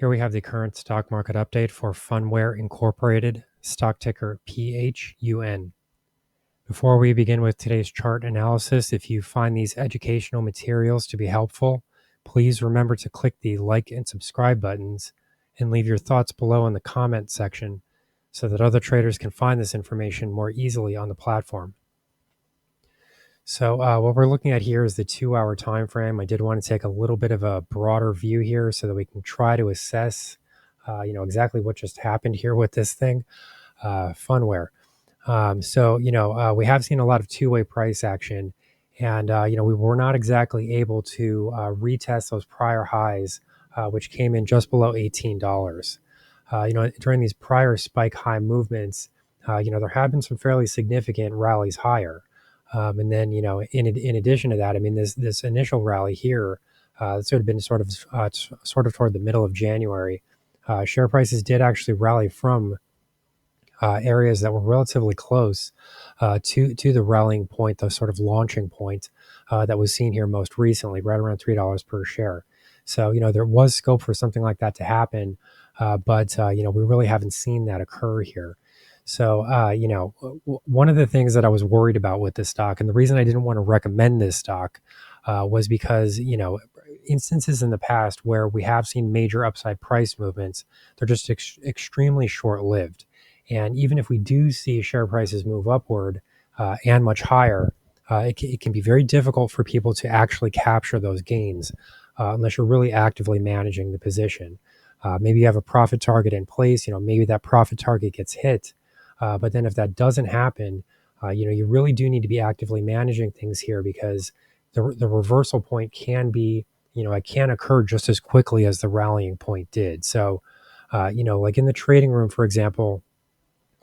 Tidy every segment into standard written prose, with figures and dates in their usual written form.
Here we have the current stock market update for Phunware Incorporated, stock ticker PHUN. Before we begin with today's chart analysis, if you find these educational materials to be helpful, please remember to click the like and subscribe buttons and leave your thoughts below in the comment section so that other traders can find this information more easily on the platform. So what we're looking at here is the 2-hour time frame. I did want to take a little bit of a broader view here so that we can try to assess, exactly what just happened here with this thing, Phunware. We have seen a lot of two-way price action, and we were not exactly able to retest those prior highs, which came in just below $18. During these prior spike high movements, there have been some fairly significant rallies higher. And then, in addition to that, I mean, this initial rally here, sort of been sort of toward the middle of January. Share prices did actually rally from areas that were relatively close to the rallying point, the sort of launching point that was seen here most recently, right around $3 per share. So, there was scope for something like that to happen, but we really haven't seen that occur here. So, one of the things that I was worried about with this stock, and the reason I didn't want to recommend this stock was because, instances in the past where we have seen major upside price movements, they're just extremely short-lived. And even if we do see share prices move upward and much higher, it can be very difficult for people to actually capture those gains unless you're really actively managing the position. Maybe you have a profit target in place, maybe that profit target gets hit. But then if that doesn't happen, you really do need to be actively managing things here because the reversal point can be, it can occur just as quickly as the rallying point did. So, like in the trading room, for example,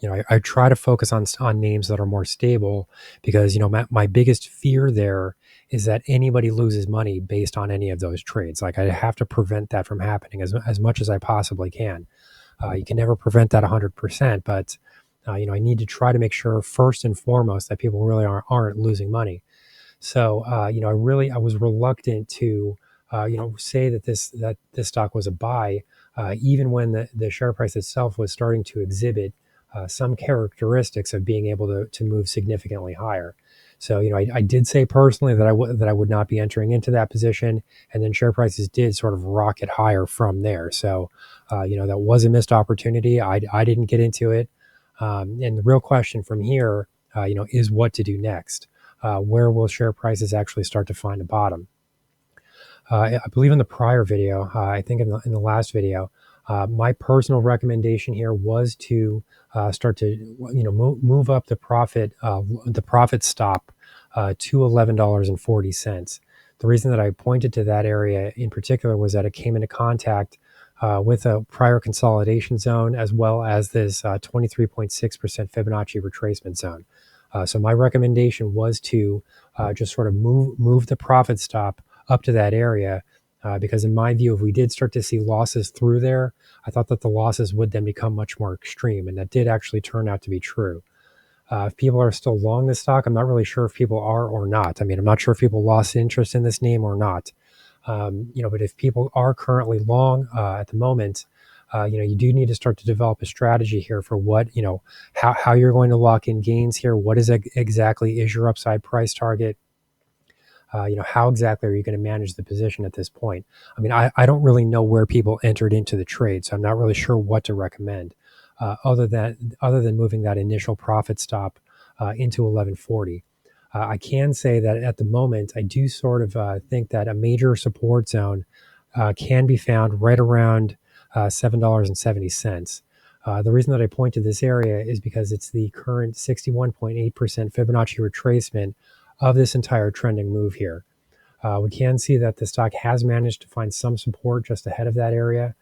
I try to focus on names that are more stable because, my biggest fear there is that anybody loses money based on any of those trades. Like I have to prevent that from happening as much as I possibly can. You can never prevent that 100%, but I need to try to make sure first and foremost that people really aren't losing money. So, I was reluctant to, say that this stock was a buy, even when the share price itself was starting to exhibit some characteristics of being able to move significantly higher. So, I did say personally that I would not be entering into that position, and then share prices did sort of rocket higher from there. So, that was a missed opportunity. I didn't get into it. And the real question from here, is what to do next. Where will share prices actually start to find a bottom? I believe in the prior video, I think in the last video, my personal recommendation here was to start to move up the profit stop to $11.40. The reason that I pointed to that area in particular was that it came into contact with a prior consolidation zone as well as this 23.6% Fibonacci retracement zone. So my recommendation was to just sort of move the profit stop up to that area because in my view, if we did start to see losses through there, I thought that the losses would then become much more extreme, and that did actually turn out to be true. If people are still long this stock, I'm not really sure if people are or not. I mean, I'm not sure if people lost interest in this name or not. But if people are currently long at the moment, you do need to start to develop a strategy here for what, how you're going to lock in gains here. What exactly is your upside price target? How exactly are you going to manage the position at this point? I mean, I don't really know where people entered into the trade, so I'm not really sure what to recommend other than moving that initial profit stop into 1140. I can say that at the moment, I do sort of think that a major support zone can be found right around $7.70. The reason that I point to this area is because it's the current 61.8% Fibonacci retracement of this entire trending move here. We can see that the stock has managed to find some support just ahead of that area.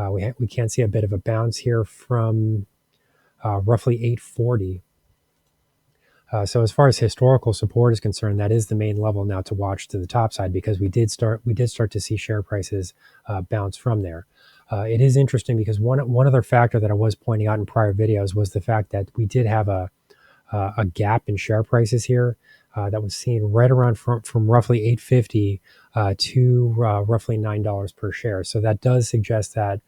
We can see a bit of a bounce here from roughly 840. So as far as historical support is concerned, that is the main level now to watch to the top side because we did start to see share prices bounce from there. It is interesting because one other factor that I was pointing out in prior videos was the fact that we did have a gap in share prices here that was seen right around from roughly 850 to roughly $9 per share. So that does suggest that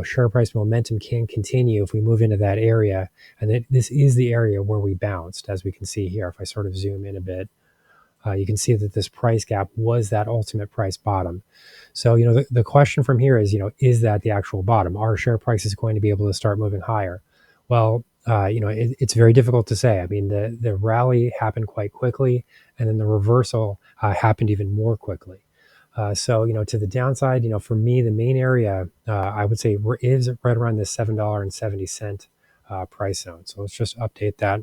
share price momentum can continue if we move into that area. And this is the area where we bounced, as we can see here. If I sort of zoom in a bit, you can see that this price gap was that ultimate price bottom. So, the question from here is that the actual bottom? Are share prices going to be able to start moving higher? Well, it's very difficult to say. I mean, the rally happened quite quickly, and then the reversal happened even more quickly. So, to the downside, for me, the main area I would say is right around this $7.70 price zone. So let's just update that.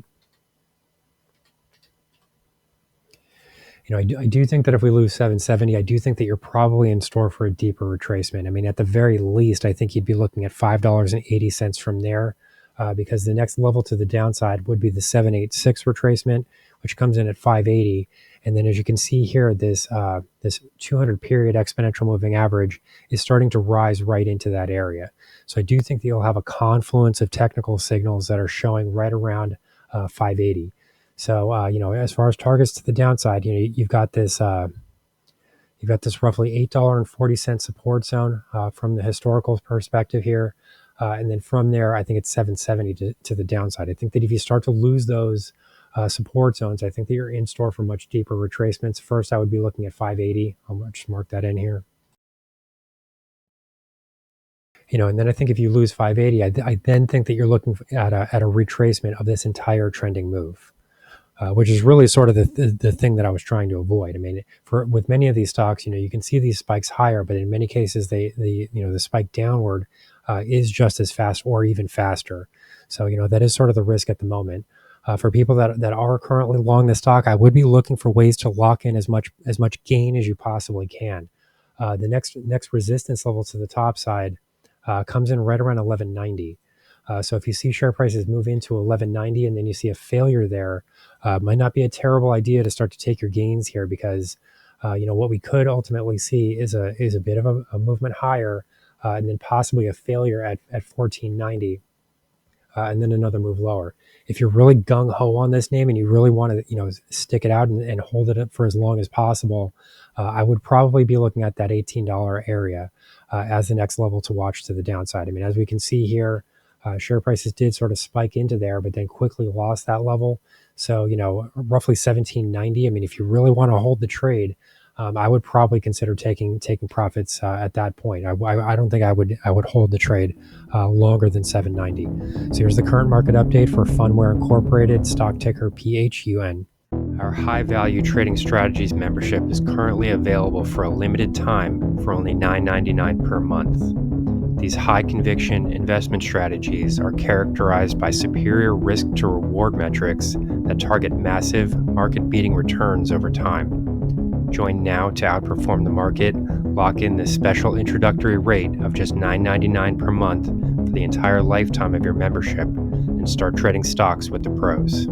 I do think that if we lose 770, I do think that you're probably in store for a deeper retracement. I mean, at the very least, I think you'd be looking at $5.80 from there, because the next level to the downside would be the 786 retracement, which comes in at 580. And then, as you can see here, this 200 period exponential moving average is starting to rise right into that area. So I do think that you'll have a confluence of technical signals that are showing right around 580. So, as far as targets to the downside, you've got this roughly $8.40 support zone from the historical perspective here. And then from there, I think it's 770 to the downside. I think that if you start to lose those support zones, I think that you're in store for much deeper retracements. First, I would be looking at 580. I'll just mark that in here. And then I think if you lose 580, I then think that you're looking at a retracement of this entire trending move. Which is really sort of the thing that I was trying to avoid. I mean, with many of these stocks, you can see these spikes higher, but in many cases, the spike downward is just as fast or even faster. So that is sort of the risk at the moment. For people that are currently long the stock, I would be looking for ways to lock in as much gain as you possibly can. The next resistance level to the top side comes in right around 1190. So if you see share prices move into 1190 and then you see a failure there, might not be a terrible idea to start to take your gains here, because what we could ultimately see is a bit of a movement higher, and then possibly a failure at 1490, and then another move lower. If you're really gung ho on this name and you really want to stick it out and hold it up for as long as possible, I would probably be looking at that $18 area as the next level to watch to the downside. I mean, as we can see here, share prices did sort of spike into there, but then quickly lost that level. So, roughly 1790. I mean, if you really want to hold the trade, I would probably consider taking profits at that point. I don't think I would hold the trade longer than 790. So here's the current market update for Phunware Incorporated, stock ticker PHUN. Our high value trading strategies membership is currently available for a limited time for only $9.99 per month. These high conviction investment strategies are characterized by superior risk to reward metrics that target massive market beating returns over time. Join now to outperform the market, lock in this special introductory rate of just $9.99 per month for the entire lifetime of your membership, and start trading stocks with the pros.